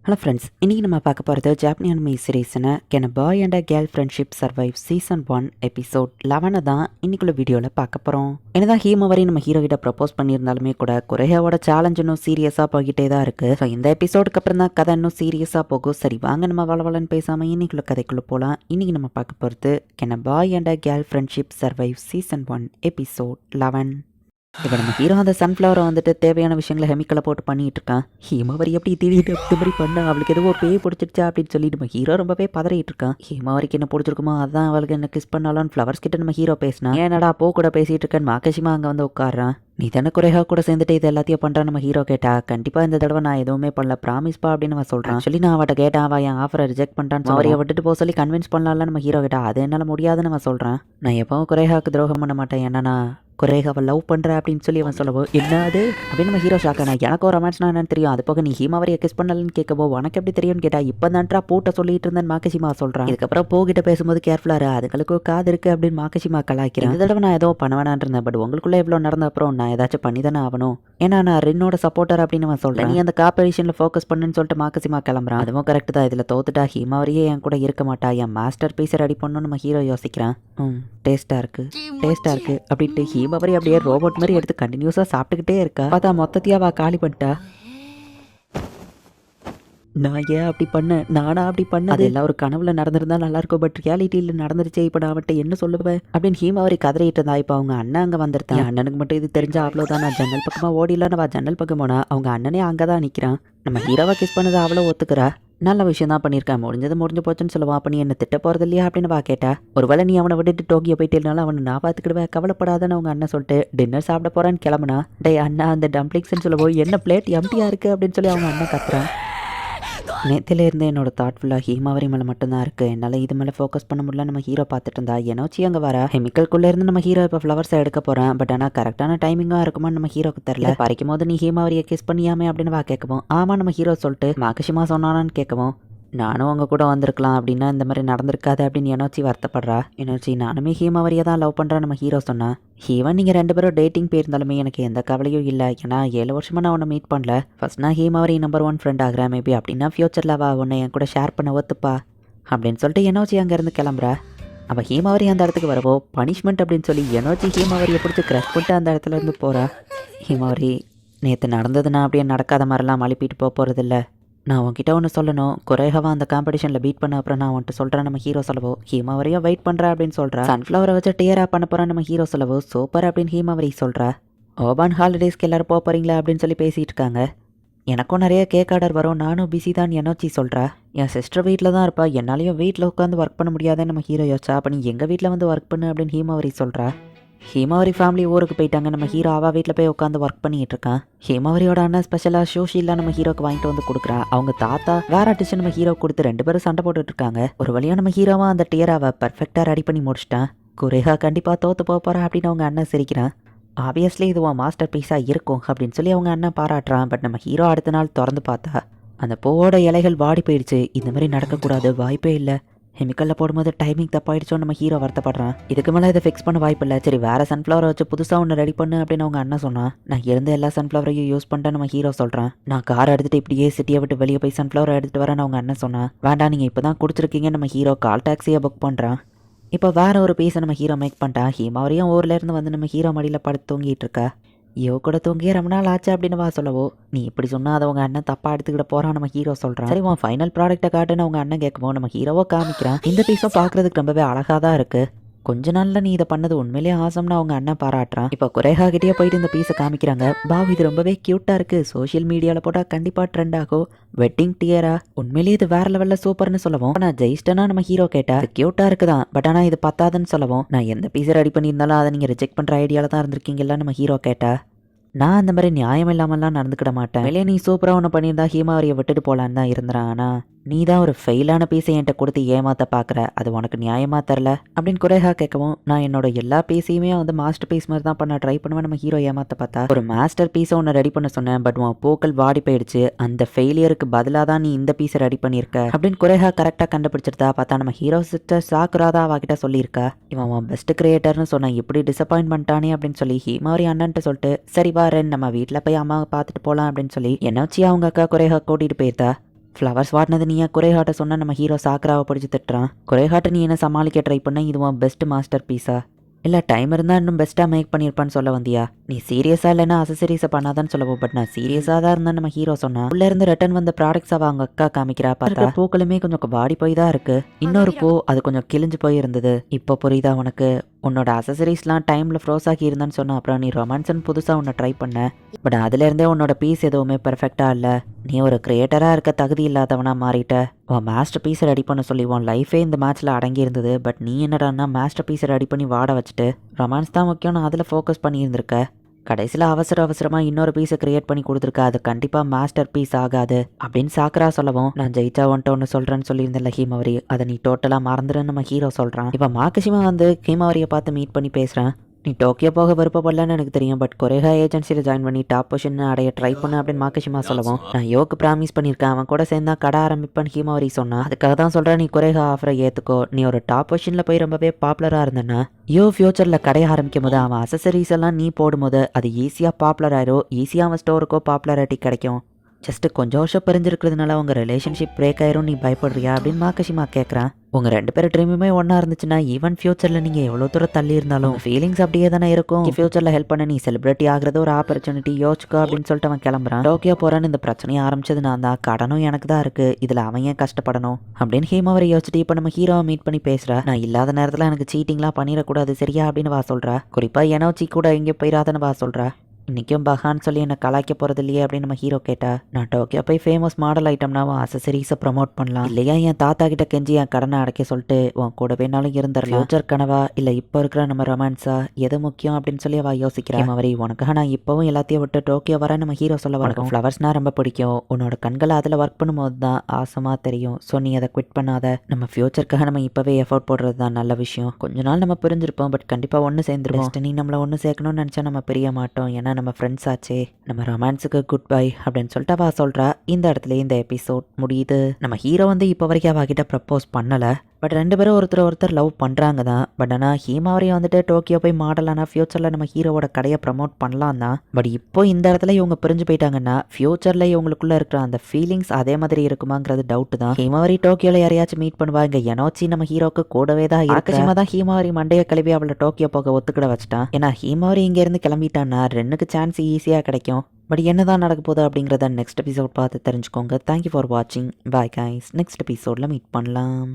Hello friends, இன்றைக்கி நம்ம பார்க்க போகிறது ஜாப்பனி அனிமே சீரீஸ்னு can a boy and a girl friendship survive season 1 episode 11 தான் இன்னைக்குள்ள வீடியோவில் பார்க்க போகிறோம். என்னதான் ஹீமவரி நம்ம ஹீரோ கிட்ட ப்ரப்போஸ் பண்ணியிருந்தாலுமே கூட குறையாவோட சேலஞ்ச் இன்னும் சீரியஸாக போய்கிட்டே தான் இருக்குது. ஸோ இந்த எபிசோடுக்கு அப்புறம் தான் கதை இன்னும் சீரியஸாக போகும். சரி வாங்க நம்ம வளவலன்னு பேசாமல் இன்னைக்குள்ள கதைக்குள்ளே போகலாம். இன்றைக்கி நம்ம பார்க்க போகிறது can a boy and a girl friendship survive season 1 episode 11. இப்போ நம்ம ஹீரோ அந்த சன்ஃப்ளவரை வந்துட்டு தேவையான விஷயங்களை கெமிக்கலை போட்டு பண்ணிட்டு இருக்கான். ஹீமாவரி எப்படி திடீர்னு இந்த மாதிரி பண்ண அவளுக்கு எதுவும் ஒரு பேய் பிடிச்சிருச்சா அப்படின்னு சொல்லி நம்ம ஹீரோ ரொம்பவே பதறிட்டு இருக்கான். ஹீமாவரிக்கு என்ன பிடிச்சிருக்குமோ அதான் அவளுக்கு என்ன கிஸ் பண்ணாலும் ஃப்ளவர்ஸ் கிட்ட நம்ம ஹீரோ பேசினா ஏன்னடா அப்போ கூட பேசிட்டு இருக்கேன்னு மாகஷிமா அங்கே வந்து உட்காடுறான். நீ தானே குறையா கூட சேர்ந்துட்டு இது எல்லாத்தையும் பண்ணுறான் நம்ம ஹீரோ கேட்டா. கண்டிப்பா இந்த தடவை நான் எதுவுமே பண்ணல ப்ராமிஸ்பா அப்படின்னு அவன் சொல்றான். சொல்லி நான் அவட்ட கேட்டேன், அவன் என் ஆஃபரை ரிஜெக்ட் பண்ணிட்டான்னு அவரைய விட்டுட்டு போக சொல்லி கன்வின்ஸ் பண்ணலாம்ல நம்ம ஹீரோ கேட்டா. அது என்னால் முடியாதுன்னு அவன் சொல்றான். நான் எப்பவும் குறையாவுக்கு துரோகம் பண்ண மாட்டேன், என்னன்னா குறையாக அவள் லவ் பண்ணுற அப்படின்னு சொல்லி அவன் சொல்லவோ என்னது அப்படின்னு நம்ம ஹீரோ ஷாக்கானா. எனக்கும் ரொமான்ஸ்னா என்னன்னு தெரியும், அது போக நீ ஹீமாவரியை கிஸ் பண்ணலன்னு கேட்கவோ உனக்கு எப்படி தெரியும்னு கேட்டா. இப்போ தான்ட்ரா பூட்ட சொல்லிட்டு இருந்தேன் மாகஷிமா சொல்கிறான். இதுக்கப்புறம் போகிட்ட பேசும்போது கேர்ஃபுல்லாரு, அதுங்களுக்கு காது இருக்குது அப்படின்னு மாகஷிமா கலாய்க்கிறேன். இந்த தடவை நான் ஏதோ பண்ண வேணான்னு இருந்தேன், பட் உங்களுக்குள்ளே எவ்வளோ நடந்த அப்புறம் நான் ஏதாச்சும் பண்ணி தானே ஆகணும், ஏன்னா நான் ரின்னோட சப்போர்ட்டர் அப்படின்னு அவன் சொல்கிறேன். நீ அந்த காம்படிஷனில் ஃபோக்கஸ் பண்ணுன்னு சொல்லிட்டு மாகஷிமா கிளம்புறான். அதுவும் கரெக்ட் தான், இதில் தோத்துட்டா ஹீமாவரியே என் கூட இருக்க மாட்டா, என் மாஸ்டர் பீஸை ரெடி பண்ணணும்னு நம்ம ஹீரோ யோசிக்கிறான். டேஸ்ட்டாக இருக்குது அப்படின்ட்டு ஹீமாவரி அப்படியே ரோபோட் மாதிரி எடுத்து கண்டினியூஸாக சாப்பிட்டுக்கிட்டே இருக்கா. பார்த்தா மொத்தத்தையாக அவள் காலி பண்ணிட்டா. நான் ஏன் அப்படி பண்ணேன், நானா அப்படி பண்ண, அது எல்லாம் ஒரு கனவுல நடந்திருந்தா நல்லா இருக்கும், பட் ரியாலிட்டியில் நடந்துருச்சே, இப்போ நான் அவன்கிட்ட என்ன சொல்லுவேன் அப்படின்னு ஹீமாவரி கதறிட்டு இருந்தா. இப்போ அவங்க அண்ணன் அங்கே வந்துருந்தான். அண்ணனுக்கு மட்டும் இது தெரிஞ்சா அவ்வளோதான், நான் ஜன்னல் பக்கமாக ஓடிடலான்னு அவள் ஜன்னல் பக்கம் போனா அவங்க அண்ணனே அங்கே தான் நிற்கிறான். நம்ம ஹீரோவை கிஸ் பண்ணதை அவ்வளோ ஒத்துக்கிறா. நல்ல விஷயம் தான் பண்ணியிருக்கேன், முடிஞ்சு போச்சுன்னு சொல்லுவான். அப்போ நீ என்ன திட்ட போகிறது இல்லையா அப்படின்னு வா கேட்டா. ஒருவேளை நீ அவனை விட்டுட்டு டோக்கியோ போயிட்டேனாலும் அவனை நான் பார்த்துக்கிடுவேன், கவலைப்படாதன்னு அவங்க அண்ணன் சொல்லிட்டு டின்னர் சாப்பிட போறான்னு கிளம்புனா. டே அண்ணா அந்த டம்ப்ளிங்ஸ்ன்னு சொல்லவோ என்ன பிளேட் எம்டியா இருக்கு அப்படின்னு சொல்லி அவங்க அண்ணன் கத்துறான். நேத்திலேருந்து என்னோட தாட்ஃபுல்லாக ஹீமாவரி மேலே மட்டும்தான் இருக்குது, என்னால் இது மேலே ஃபோக்கஸ் பண்ண முடியல. நம்ம ஹீரோ பார்த்துட்டு இருந்தா எனோச்சி அங்கே வர. கெமிக்கல்குள்ளே இருந்து நம்ம ஹீரோ இப்போ ஃப்ளவர்ஸை எடுக்க போகிறேன், பட் ஆனால் கரெக்டான டைமிங்காக இருக்குமான்னு நம்ம ஹீரோக்கு தெரியல. பறிக்கும் போது நீ ஹீமாவரியை கிஸ் பண்ணியாமே அப்படின்னு வா கேட்கவும் ஆமாம் நம்ம ஹீரோ சொல்லிட்டு மாகஷிமா சொன்னானான்னு கேட்கவும் நானும் அவங்க கூட வந்திருக்கலாம் அப்படின்னா இந்த மாதிரி நடந்திருக்காது அப்படின்னு எனோச்சி வருத்தப்படுறா. எனோச்சி நானுமே ஹீமாவரியை தான் லவ் பண்ணுறேன் நம்ம ஹீரோ சொன்னா. ஈவன் நீங்கள் 2 பேரும் டேட்டிங் போயிருந்தாலுமே எனக்கு எந்த கவலையும் இல்லை, ஏன்னா 7 வருஷமாக நான் உன்னை மீட் பண்ணல. ஃபர்ஸ்ட் நான் ஹீமாவரி நம்பர் 1 ஃப்ரெண்ட் ஆகிறேன், மேபி அப்படின்னா ஃபியூச்சரில் உன்னை என் கூட ஷேர் பண்ண ஒத்துப்பா அப்படின்னு சொல்லிட்டு எனோச்சி அங்கேருந்து கிளம்புறா. அவள் ஹீமாவரி அந்த இடத்துக்கு வரவோ பனிஷ்மெண்ட் அப்படின்னு சொல்லி எனோச்சி ஹீமாவரியை பிடிச்சி க்ரஷ் பண்ணிட்டு அந்த இடத்துல இருந்து போகிறா. ஹீமாவரி நேற்று நடந்ததுன்னா அப்படியே நடக்காத மாதிரிலாம் அனுப்பிட்டு போகிறதில்ல, நான் உன்கிட்ட ஒன்று சொல்லணும், குறையவா அந்த காம்படிஷனில் பீட் பண்ண அப்புறம் நான் உன்ட்டு சொல்கிறேன் நம்ம ஹீரோ சொல்லவோ. ஹீமாவரியும் வெயிட் பண்ணுறா அப்படின்னு சொல்கிறா. சன்ஃப்ளவரை வச்சு டியரா பண்ண போகிறான் நம்ம ஹீரோ சொல்லவோ. சூப்பர் அப்படின்னு ஹீமாவரி சொல்கிறா. ஓபான் ஹாலிடேஸ்க்கு எல்லோரும் போகிறீங்களா அப்படின்னு சொல்லி பேசிகிட்டு இருக்காங்க. எனக்கும் நிறைய கேக் ஆர்டர் வரும், நானும் பிஸி தான் எனோச்சி சொல்கிறா. என் சிஸ்டர் வீட்டில் தான் இருப்பா, என்னாலையும் வீட்டில் உட்காந்து ஒர்க் பண்ண முடியாதுன்னு நம்ம ஹீரோ யோசிச்சா. அப்போ நீ எங்கள் வீட்டில் வந்து ஒர்க் பண்ணு அப்படின்னு ஹீமாவரி சொல்கிறா. ஹீமாவரி ஃபேமிலி ஊருக்கு போயிட்டாங்க, நம்ம ஹீரோ அவள் வீட்டில் போய் உட்காந்து ஒர்க் பண்ணிட்டு இருக்கான். ஹீமாவரியோட அண்ணன் ஸ்பெஷலாக ஷோஷிலாம் நம்ம ஹீரோக்கு வாங்கிட்டு வந்து கொடுக்குறா. அவங்க தாத்தா வேற டிஷ் நம்ம ஹீரோ கொடுத்து 2 பேரும் சண்டை போட்டுட்டு இருக்காங்க. ஒரு வழியாக நம்ம ஹீரோவா அந்த டியராவை பர்ஃபெக்டாக ரெடி பண்ணி முடிச்சிட்டான். குரேகா கண்டிப்பாக தோற்று போகிறா அப்படின்னு அவங்க அண்ணன் சிரிக்கிறான். ஆப்வியஸ்லி இது உன் மாஸ்டர் பீஸாக இருக்கும் அப்படின்னு சொல்லி அவங்க அண்ணன் பாராட்டுறான். பட் நம்ம ஹீரோ அடுத்த நாள் திறந்து பார்த்தா அந்த பூவோட இலைகள் வாடி போயிடுச்சு. இந்த மாதிரி நடக்கக்கூடாது, வாய்ப்பே இல்லை. கெமிக்கலில் போடும்போது டைமிங் தப்பாயிடுச்சோன்னு நம்ம ஹீரோ வருத்தப்படுறான். இதுக்கு மேலே இதை ஃபிக்ஸ் பண்ண வாய்ப்பு இல்லை, சரி வேறு சன்ஃப்ளவரை வச்சு புதுசாக ஒன்று ரெடி பண்ணு அப்படின்னு அவங்க அண்ணன் சொன்னான். நான் இருந்த எல்லா சன்ஃப்ளவரையும் யூஸ் பண்ணிட்டேன் நம்ம ஹீரோ சொல்கிறான். நான் காரை எடுத்துகிட்டு இப்படியே சிட்டியை விட்டு வெளியே போய் சன்ஃப்ளவரை எடுத்துகிட்டு வரேன்னு அவங்க அண்ணன் சொன்னான். வேண்டாம் நீங்கள் இப்போ தான் குடிச்சிருக்கீங்க நம்ம ஹீரோ கால் டாக்ஸியை புக் பண்ணுறான். இப்போ வேறு ஒரு பீஸை நம்ம ஹீரோ மேக் பண்ணிட்டான். ஹீமாவரியும் ஊர்லேருந்து வந்து நம்ம ஹீரோ மடியில் படுத்து தூங்கிட்டு இருக்கா. ஐயோ கூட தூங்கியே ரொம்ப நாள் ஆச்சு அப்படின்னு வா சொல்லவோ. நீ இப்படி சொன்னால் அதை அவங்க அண்ணன் தப்பாக எடுத்துக்கிட்ட போகிறான் நம்ம ஹீரோ சொல்கிறான். சரி உன் ஃபைனல் ப்ராடக்ட்டை காட்டுன்னு அவங்க அண்ணன் கேட்கும்போது நம்ம ஹீரோவோ காமிக்கிறான். இந்த பீஸும் பார்க்குறதுக்கு ரொம்பவே அழகாக தான் இருக்குது, கொஞ்ச நாளில் நீ இதை பண்ணது உண்மையிலேயே ஆசம்னு அவங்க அண்ணன் பாராட்டுறான். இப்போ குறைகா கிட்டே போயிட்டு இந்த பீஸை காமிக்கிறாங்க. பாவ் இது ரொம்பவே க்யூட்டாக இருக்குது, சோஷியல் மீடியாவில் போட்டால் கண்டிப்பாக ட்ரெண்ட் ஆகும், வெட்டிங் டியரா, உண்மையிலேயே இது வேற லெவலில் சூப்பர்னு சொல்லவும். நான் ஜெயிஸ்டனா நம்ம ஹீரோ கேட்டா க்யூட்டாக இருக்குதான், பட் ஆனால் இது பத்தாதுன்னு சொல்லவும். நான் எந்த பீஸை ரெடி பண்ணியிருந்தாலும் அதை நீங்கள் ரிஜெக்ட் பண்ணுற ஐடியாவில் தான் இருந்திருக்கீங்களா நம்ம ஹீரோ கேட்டா. நான் அந்த மாதிரி நியாயம் இல்லாமல்லாம் நடந்துக்கிட மாட்டேன், வெளியே நீ சூப்பராக ஒன்று பண்ணியிருந்தா ஹீமாவரியை விட்டுட்டு போகலான்னு தான் இருந்துறான். ஆனால் நீ தான் ஒரு ஃபெயிலான பீஸை என்கிட்ட கொடுத்து ஏமாற்ற பார்க்குற, அது உனக்கு நியாயமாக தரல அப்படின்னு குறைகா கேட்கவும். நான் என்னோட எல்லா பீஸையுமே வந்து மாஸ்டர் பீஸ் மாதிரி தான் பண்ண ட்ரை பண்ணுவேன் நம்ம ஹீரோ ஏமாற்ற பார்த்தா. ஒரு மாஸ்டர் பீஸை ஒன்று ரெடி பண்ண சொன்னேன், பட் உன் பூக்கள் வாடி போயிடுச்சு, அந்த ஃபெயிலியருக்கு பதிலாக தான் நீ இந்த பீஸை ரெடி பண்ணியிருக்க அப்படின்னு குறைகா கரெக்டாக கண்டுபிடிச்சிருந்தா. பார்த்தா நம்ம ஹீரோ சிஸ்டர் சாக்குராதா அவகிட்ட சொல்லியிருக்கா. இவன் உன் பெஸ்ட் கிரியேட்டர்னு சொன்னேன், இப்படி டிசப்பாயின்ட் பண்ணிட்டானே அப்படின்னு சொல்லி ஹீமாவரி அண்ணன்ட்டு சொல்லிட்டு சரி வாரேன் நம்ம வீட்டில் போய் அம்மாவை பார்த்துட்டு போகலாம் அப்படின்னு சொல்லி எனோச்சி அவங்க அக்கா குறைகா கூட்டிகிட்டு போயிருந்தா. ஃப்ளவர்ஸ் வாட்டினது நீயா குறைஹாட்ட சொன்னால் நம்ம ஹீரோ சாக்கராவை பிடிச்சி திட்டுறான். குறைஹாட்டை நீ என்ன சமாளிக்க ட்ரை பண்ண, இதுவும் பெஸ்ட் மாஸ்டர் பீஸா? இல்லை டைம் இருந்தால் இன்னும் பெஸ்ட்டாக மேக் பண்ணியிருப்பான்னு சொல்ல வந்தியா? நீ சீரியஸாக இல்லைன்னா அசசரிஸை பண்ணாதான்னு சொல்லவும். பட் நான் சீரியஸாக தான் இருந்தால் நம்ம ஹீரோ சொன்னான். உள்ள இருந்து ரிட்டர்ன் வந்த ப்ராடக்ட்ஸ் அவங்க அக்கா காமிக்கிறா. பார்த்தா பூக்களுமே கொஞ்சம் வாடி போய் தான் இருக்கு. இன்னொரு பூ அது கொஞ்சம் கிழிஞ்சு போய் இருந்தது. இப்போ புரியுதா உனக்கு? உன்னோட அசசரிஸ்லாம் டைமில் ஃப்ரோஸ் ஆகி இருந்தான்னு சொன்ன அப்புறம் நீ ரொமான்ஸ்ன்னு புதுசாக உன்னை ட்ரை பண்ண. பட் அதுலேருந்தே உன்னோட பீஸ் எதுவுமே பெர்ஃபெக்டாக இல்லை. நீ ஒரு கிரியேட்டராக இருக்க தகுதி இல்லாதவனா மாறிட்ட. உன் மாஸ்டர் பீஸை ரெடி பண்ண சொல்லி உன் லைஃபே இந்த மேட்ச்சில் அடங்கி இருந்தது. பட் நீ என்னடான்னா மாஸ்டர் பீஸை ரெடி பண்ணி வாட வச்சுட்டு ரொமான்ஸ் தான் முக்கியம்னு அதில் ஃபோக்கஸ் பண்ணியிருந்திருக்க. கடைசியில் அவசரமாக இன்னொரு பீஸை கிரியேட் பண்ணி கொடுத்துருக்க. அது கண்டிப்பாக மாஸ்டர் பீஸ் ஆகாது அப்படின்னு சாக்கரா சொல்லவும், நான் ஜெயிச்சா வந்துட்டு ஒன்று சொல்கிறேன்னு சொல்லியிருந்தேன்ல ஹீமாவரி, அதை நீ டோட்டலாக மறந்துடுன்னு நம்ம ஹீரோ சொல்கிறான். இப்போ மாகஷிமா வந்து ஹீமாவரியை பார்த்து மீட் பண்ணி பேசுகிறேன். நீ டோக்கியோ போக விருப்பப்படலன்னு எனக்கு தெரியும். பட் கொரேகா ஏஜென்சியில் ஜாயின் பண்ணி டாப் பொசிஷன் அடைய ட்ரை பண்ணு அப்படின்னு மாகஷிமா சொல்லவும், நான் யோக்கு ப்ராமிஸ் பண்ணியிருக்கேன் அவன் கூட சேர்ந்தா கடை ஆரம்பிப்பேன்னு ஹீமாவரி சொன்னா. அதுக்காக தான் சொல்கிறேன், நீ கொரேகா ஆஃபரை ஏற்றுக்கோ. நீ ஒரு டாப் பொசிஷனில் போய் ரொம்பவே பாப்புலராக இருந்தேன்னா யோ ஃபியூச்சரில் கடையை ஆரம்பிக்கும் போது அவன் அசசரிஸ் எல்லாம் நீ போடும்போது அது ஈஸியாக பாப்புலர் ஆயிரும். ஈஸியாக அவன் ஸ்டோருக்கோ பாப்புலாரிட்டி கிடைக்கும். ஜஸ்ட்டு கொஞ்சம் வருஷம் பிரிஞ்சிருக்கிறதுனால உங்கள் ரிலேஷன்ஷிப் பிரேக் ஆயிரும், நீ பயப்படுறியா அப்படின்னு மாகஷிமா கேட்குறான். உங்கள் 2 பேர் ட்ரீமுமே ஒன்றா இருந்துச்சுன்னா ஈவன் ஃபியூச்சரில் நீங்கள் எவ்வளோ தூரம் தள்ளி இருந்தாலும் ஃபீலிங்ஸ் அப்படியே தானே இருக்கும். ஃபியூச்சரில் ஹெல்ப் பண்ண நீ செலிபிரிட்டி ஆகிறது ஒரு ஆப்பர்ச்சுனிட்டி, யோசிச்சுக்கோ அப்படின்னு சொல்லிட்டு அவன் கிளம்புறான். டோக்கியோ போகிறான்னு இந்த பிரச்சனையை ஆரம்பிச்சது நான் தான். கடனும் எனக்கு தான் இருக்குது, இதில் அவன் ஏன் கஷ்டப்படணும் அப்படின்னு ஹீமாவரை யோசிச்சுட்டு இப்போ நம்ம ஹீரோவை மீட் பண்ணி பேசுகிறா. நான் இல்லாத நேரத்தில் எனக்கு சீட்டிங்லாம் பண்ணிடக்கூடாது சரியா அப்படின்னு வா சொல்கிறா. குறிப்பாக எனோச்சி கூட எங்கே போயிடாதன்னு வா சொல்கிறா. இன்றைக்கும் பகான்னு சொல்லி என்னை கலாய்க்க போகிறது இல்லையே அப்படின்னு நம்ம ஹீரோ கேட்டா. நான் டோக்கியோ போய் ஃபேமஸ் மாடல் ஐட்டம்னாவும் அசசரிஸை ப்ரமோட் பண்ணலாம், இல்லையா என் தாத்தா கிட்ட கெஞ்சி என் கடனை அடைக்க சொல்லிட்டு உன் கூட வேணாலும் இருந்துடலாம். ஃபியூச்சர் கனவா இல்லை இப்போ இருக்கிற நம்ம ரொமான்ஸா எது முக்கியம் அப்படின்னு சொல்லி அவள் யோசிக்கிறேன். அவரை உனக்காக நான் இப்போவும் எல்லாத்தையும் விட்டு டோக்கியோ வர நம்ம ஹீரோ சொல்ல வரைக்கும் ஃப்ளவர்ஸ்னால் ரொம்ப பிடிக்கும். உன்னோட கண்களை அதில் ஒர்க் பண்ணும்போது தான் ஆசமாக தெரியும். ஸோ நீ அதை குவிட் பண்ணாத. நம்ம ஃபியூச்சருக்காக நம்ம இப்போவே எஃபோர்ட் போடுறது தான் நல்ல விஷயம். கொஞ்ச நாள் நம்ம பிரிஞ்சிருப்போம், பட் கண்டிப்பாக ஒன்று சேர்ந்துருவோம். நீ நம்மளை ஒன்று சேர்க்கணும்னு நினச்சா நம்ம பிரிய மாட்டோம். ஏன்னா நம்ம ஃப்ரெண்ட்ஸ் ஆச்சே. நம்ம ரொமான்ஸுக்கு குட் பை அப்படின்னு சொல்லிட்டு அவள் சொல்கிறா. இந்த இடத்துல இந்த எபிசோட் முடியுது. நம்ம ஹீரோ வந்து இப்போ வரைக்கும் அவகிட்ட ப்ரப்போஸ் பண்ணலை. பட் 2 பேரும் ஒருத்தர் லவ் பண்ணுறாங்க தான். பட் ஆனால் ஹீமாவரையும் வந்துட்டு டோக்கியோ போய் மாடலானா ஃபியூச்சரில் நம்ம ஹீரோவோட கடையை ப்ரமோட் பண்ணலாம் தான். பட் இப்போ இந்த இடத்துல இவங்க பிரிஞ்சு போயிட்டாங்கன்னா ஃபியூச்சரில் இவங்களுக்குள்ள இருக்கிற அந்த ஃபீலிங்ஸ் அதே மாதிரி இருக்குமாங்கிறது டவுட் தான். ஹீமாவரி டோக்கியோவில் யாரையாச்சும் மீட் பண்ணுவா. இங்கே எனோச்சி நம்ம ஹீரோக்கு கூடவே தான் ஆக்கஷிமா தான் ஹீமாவரி மண்டையை கிளம்பி அவளை டோக்கியோ போக ஒத்துக்கிட வச்சுட்டான். ஏன்னா ஹீமாவரி இங்கேருந்து கிளம்பிட்டான்னா 2க்கு சான்ஸ் ஈஸியாக கிடைக்கும். பட் என்னதான் நடக்க போகுது அப்படிங்கிறத நெக்ஸ்ட் எபிசோட் பார்த்து தெரிஞ்சுக்கோங்க. தேங்க்யூ ஃபார் வாட்சிங். Bye guys. நெக்ஸ்ட் எபிசோடில் மீட் பண்ணலாம்.